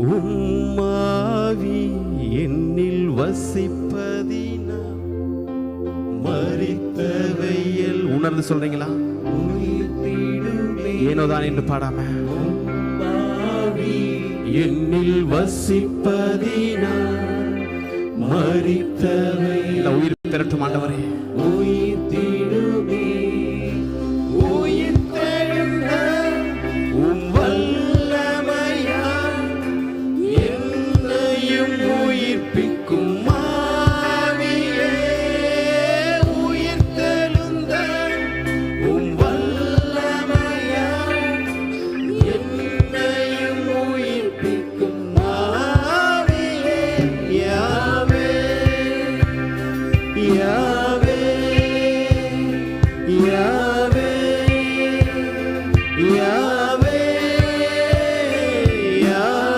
உம்மாவி என்னில் வசிப்பதினா மரித்தவையில் உணர்ந்து சொல்றீங்களா? ஏனோதான் என்று பாடாம என்னில் வசிப்பதினா மரித்தவையில் உயிர் பெறட்டும் ஆண்டவரே.